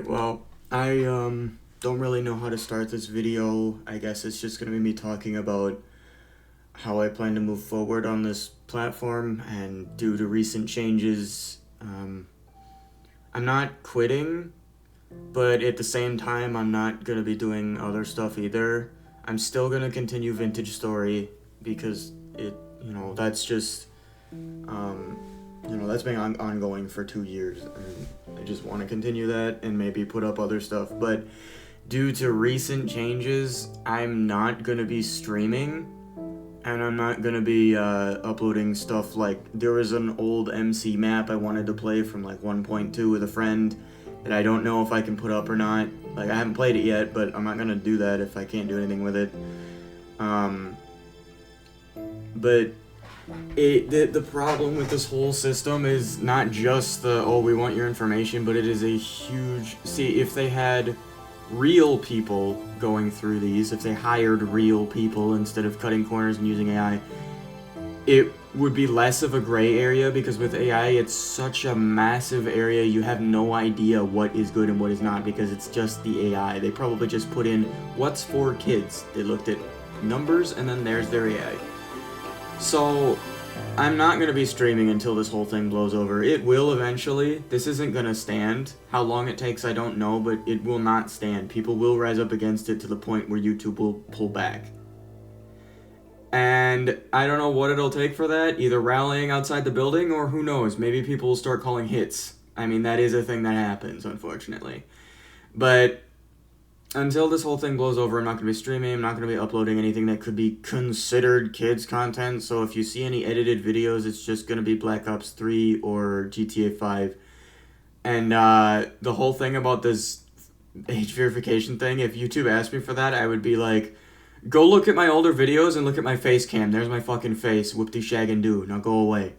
Alright, well, I don't really know how to start this video. I guess it's just gonna be me talking about how I plan to move forward on this platform, and due to recent changes, I'm not quitting, but at the same time, I'm not gonna be doing other stuff either. I'm still gonna continue Vintage Story because that's just, that's been ongoing for 2 years, and I just want to continue that and maybe put up other stuff. But due to recent changes, I'm not going to be streaming, and I'm not going to be uploading stuff. Like, there was an old MC map I wanted to play from like 1.2 with a friend that I don't know if I can put up or not. Like, I haven't played it yet, but I'm not going to do that if I can't do anything with it. But the problem with this whole system is not just we want your information, but it is a huge... See, if they had real people going through these, if they hired real people instead of cutting corners and using AI, it would be less of a gray area, because with AI, it's such a massive area, you have no idea what is good and what is not, because it's just the AI. They probably just put in, what's for kids? They looked at numbers, and then there's their AI. So, I'm not going to be streaming until this whole thing blows over. It will eventually. This isn't going to stand. How long it takes, I don't know, but it will not stand. People will rise up against it to the point where YouTube will pull back. And I don't know what it'll take for that, either rallying outside the building, or who knows, maybe people will start calling hits. I mean, that is a thing that happens, unfortunately. But until this whole thing blows over, I'm not going to be streaming, I'm not going to be uploading anything that could be considered kids content, so if you see any edited videos, it's just going to be Black Ops 3 or GTA 5. And the whole thing about this age verification thing, if YouTube asked me for that, I would be like, go look at my older videos and look at my face cam, there's my fucking face, whoop-de-shag-and-do, now go away.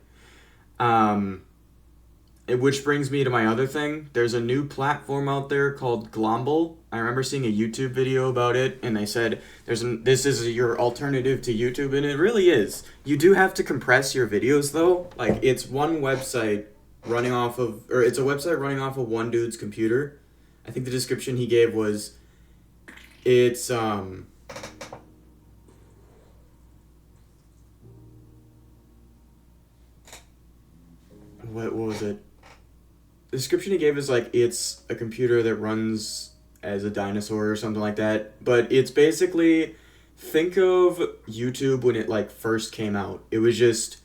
Which brings me to my other thing. There's a new platform out there called Glomble. I remember seeing a YouTube video about it, and they said this is your alternative to YouTube, and it really is. You do have to compress your videos, though. Like, it's one website running off of, or it's a website running off of one dude's computer. I think the description he gave was, it's what was it? The description he gave is like, it's a computer that runs as a dinosaur or something like that. But it's basically, think of YouTube when it like first came out. It was just,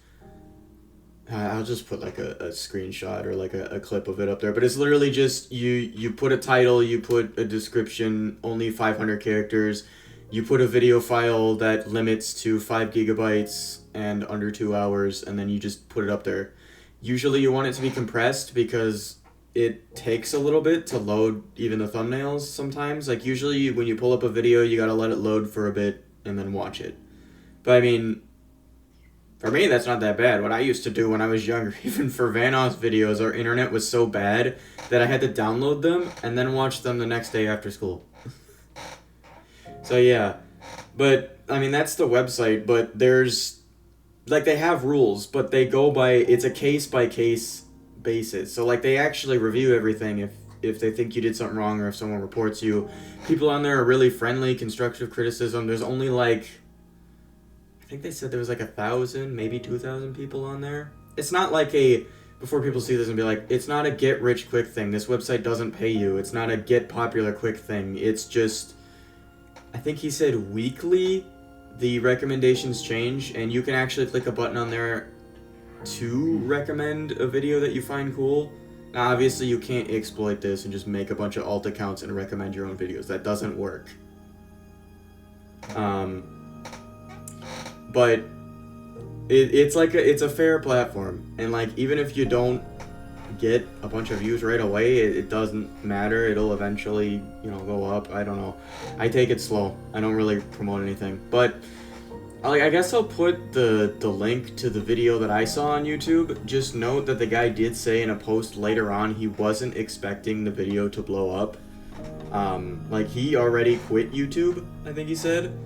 I'll just put like a screenshot or like a clip of it up there. But it's literally just, you put a title, you put a description, only 500 characters. You put a video file that limits to 5 gigabytes and under 2 hours, and then you just put it up there. Usually you want it to be compressed because it takes a little bit to load even the thumbnails sometimes. Like, usually when you pull up a video, you gotta let it load for a bit and then watch it. But I mean, for me, that's not that bad. What I used to do when I was younger, even for Vanoss videos, our internet was so bad that I had to download them and then watch them the next day after school. So yeah, but I mean, that's the website, but there's, like, they have rules, but they go by, it's a case-by-case basis. So, like, they actually review everything if they think you did something wrong or if someone reports you. People on there are really friendly, constructive criticism. There's only, like, I think they said there was, like, 1,000, maybe 2,000 people on there. It's not like a, before people see this and be like, it's not a get-rich-quick thing. This website doesn't pay you. It's not a get-popular-quick thing. It's just, I think he said weekly, the recommendations change, and you can actually click a button on there to recommend a video that you find cool. Now, obviously, you can't exploit this and just make a bunch of alt accounts and recommend your own videos. That doesn't work. But it's like it's a fair platform, and like, even if you don't get a bunch of views right away, it doesn't matter. It'll eventually, go up. I don't know. I take it slow. I don't really promote anything, but I guess I'll put the link to the video that I saw on YouTube. Just note that the guy did say in a post later on he wasn't expecting the video to blow up. Like, he already quit YouTube, I think he said,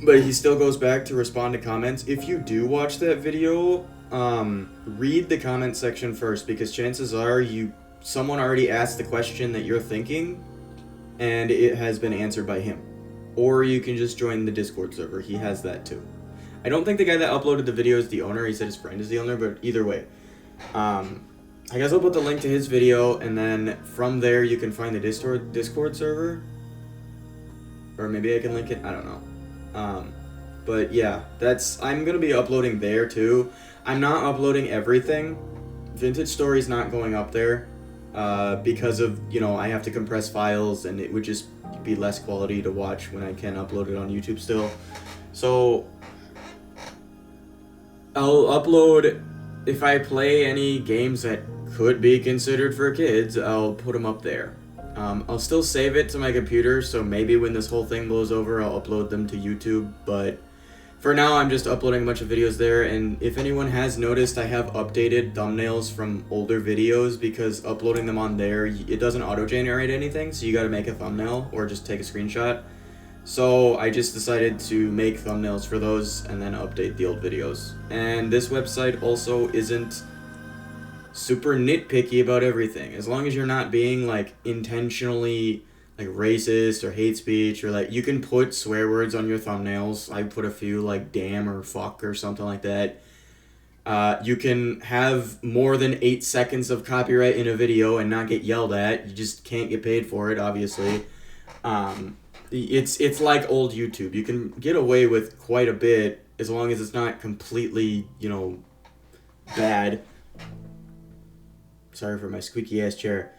but he still goes back to respond to comments. If you do watch that video, read the comment section first, because chances are you someone already asked the question that you're thinking, and it has been answered by him. Or you can just join the Discord server. He has that too. I don't think the guy that uploaded the video is the owner. He said his friend is the owner, but either way. I guess I'll put the link to his video, and then from there you can find the Discord server. Or maybe I can link it. I don't know. But yeah, I'm going to be uploading there too. I'm not uploading everything. Vintage Story's not going up there because of, I have to compress files, and it would just be less quality to watch when I can upload it on YouTube still. So I'll upload, if I play any games that could be considered for kids, I'll put them up there. I'll still save it to my computer, so maybe when this whole thing blows over, I'll upload them to YouTube, but for now, I'm just uploading a bunch of videos there, and if anyone has noticed, I have updated thumbnails from older videos, because uploading them on there, it doesn't auto-generate anything, so you gotta make a thumbnail, or just take a screenshot. So I just decided to make thumbnails for those, and then update the old videos. And this website also isn't super nitpicky about everything. As long as you're not being, intentionally racist or hate speech, or you can put swear words on your thumbnails. I put a few like damn or fuck or something like that. You can have more than 8 seconds of copyright in a video and not get yelled at. You just can't get paid for it, obviously. It's like old YouTube. You can get away with quite a bit as long as it's not completely, bad. Sorry for my squeaky ass chair.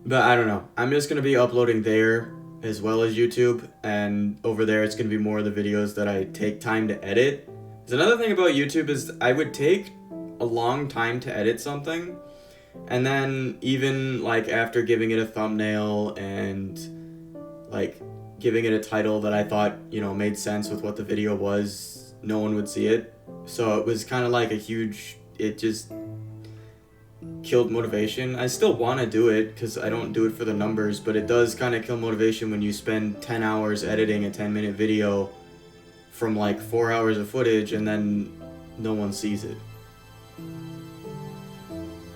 But I don't know. I'm just going to be uploading there as well as YouTube. And over there, it's going to be more of the videos that I take time to edit. Because another thing about YouTube is I would take a long time to edit something. And then even after giving it a thumbnail and giving it a title that I thought, made sense with what the video was, no one would see it. So it was kind of like it just killed motivation. I still want to do it because I don't do it for the numbers, but it does kind of kill motivation when you spend 10 hours editing a 10-minute video from 4 hours of footage and then no one sees it.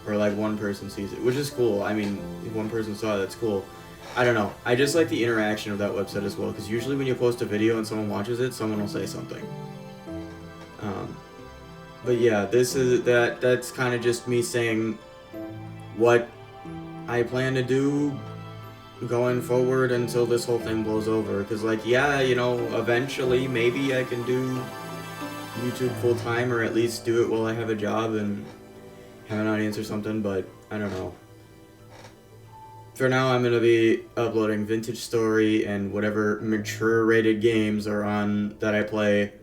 Or one person sees it, which is cool. I mean, if one person saw it, that's cool. I don't know. I just like the interaction of that website as well, because usually when you post a video and someone watches it, someone will say something. But yeah, that's kind of just me saying what I plan to do going forward until this whole thing blows over. Because eventually maybe I can do YouTube full time, or at least do it while I have a job and have an audience or something, but I don't know. For now, I'm going to be uploading Vintage Story and whatever mature rated games are on that I play.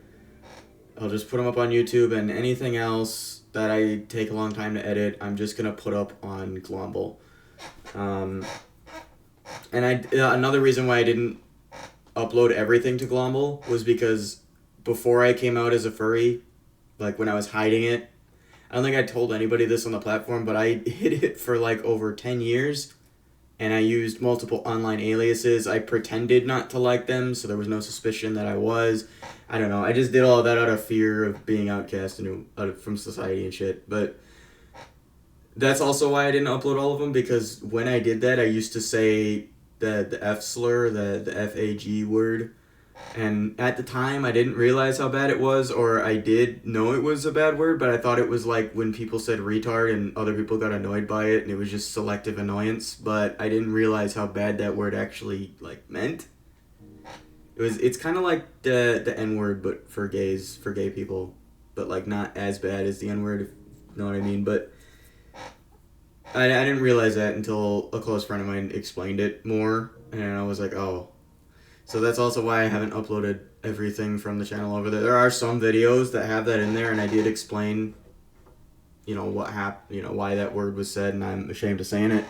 I'll just put them up on YouTube, and anything else that I take a long time to edit, I'm just going to put up on Glomble. And another reason why I didn't upload everything to Glomble was because before I came out as a furry, when I was hiding it, I don't think I told anybody this on the platform, but I hid it for over 10 years, and I used multiple online aliases. I pretended not to like them, so there was no suspicion that I was. I don't know. I just did all of that out of fear of being outcast from society and shit. But that's also why I didn't upload all of them, because when I did that, I used to say the F slur, the F-A-G word. And at the time, I didn't realize how bad it was, or I did know it was a bad word, but I thought it was when people said retard and other people got annoyed by it, and it was just selective annoyance, but I didn't realize how bad that word actually, meant. It's kind of like the N-word, but for gays, for gay people, but, not as bad as the N-word, if you know what I mean, but I didn't realize that until a close friend of mine explained it more, and I was like, oh. So that's also why I haven't uploaded everything from the channel over there. There are some videos that have that in there, and I did explain, what happened, why that word was said, and I'm ashamed of saying it.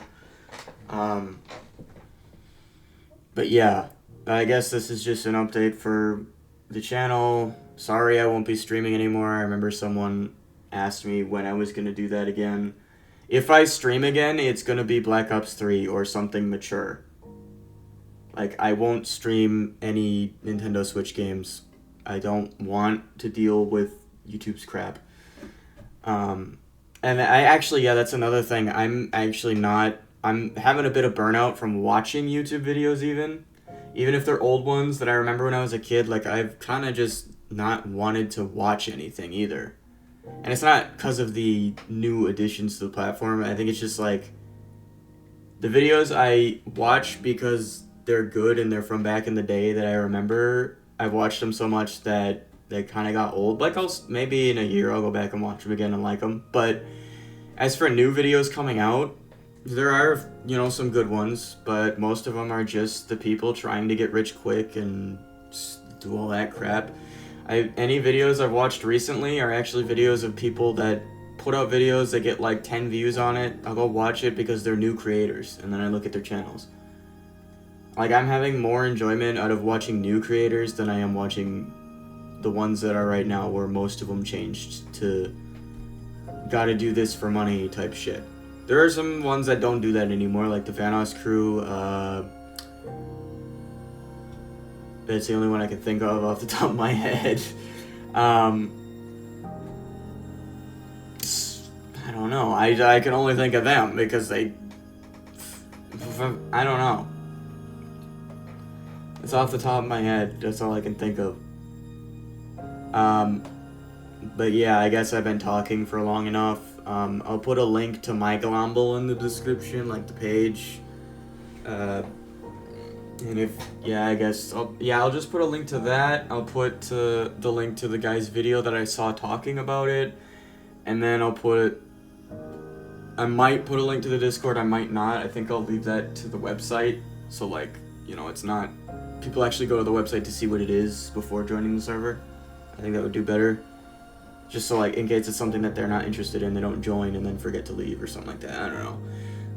But yeah, I guess this is just an update for the channel. Sorry I won't be streaming anymore. I remember someone asked me when I was going to do that again. If I stream again, it's going to be Black Ops 3 or something mature. I won't stream any Nintendo Switch games. I don't want to deal with YouTube's crap. And I actually, yeah, that's another thing. I'm actually not. I'm having a bit of burnout from watching YouTube videos, even if they're old ones that I remember when I was a kid. Like I've kind of just not wanted to watch anything either. And it's not because of the new additions to the platform. I think it's just like the videos I watch because they're good and they're from back in the day that I remember. I've watched them so much that they kind of got old. Like maybe in a year I'll go back and watch them again and like them. But as for new videos coming out, there are, some good ones, but most of them are just the people trying to get rich quick and do all that crap. Any videos I've watched recently are actually videos of people that put out videos that get like 10 views on it. I'll go watch it because they're new creators, and then I look at their channels. Like, I'm having more enjoyment out of watching new creators than I am watching the ones that are right now, where most of them changed to gotta do this for money type shit. There are some ones that don't do that anymore, like the Vanos crew. That's the only one I can think of off the top of my head. I don't know. I can only think of them because I don't know. It's off the top of my head. That's all I can think of. But yeah, I guess I've been talking for long enough. I'll put a link to my Glomble in the description, like the page. And I guess I'll just put a link to that. I'll put the link to the guy's video that I saw talking about it, and then I might put a link to the Discord. I might not. I think I'll leave that to the website. So like, it's not people actually go to the website to see what it is before joining the server. I think that would do better. Just so like in case it's something that they're not interested in, they don't join and then forget to leave or something like that. I don't know.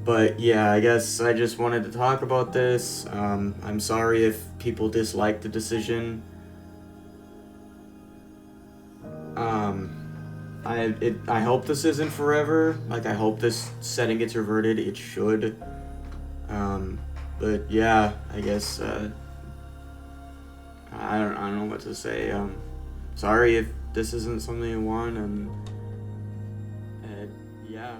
But yeah, I guess I just wanted to talk about this. I'm sorry if people dislike the decision. I hope this isn't forever. Like, I hope this setting gets reverted. It should. But yeah, I guess I don't know what to say. Sorry if this isn't something you want, and yeah.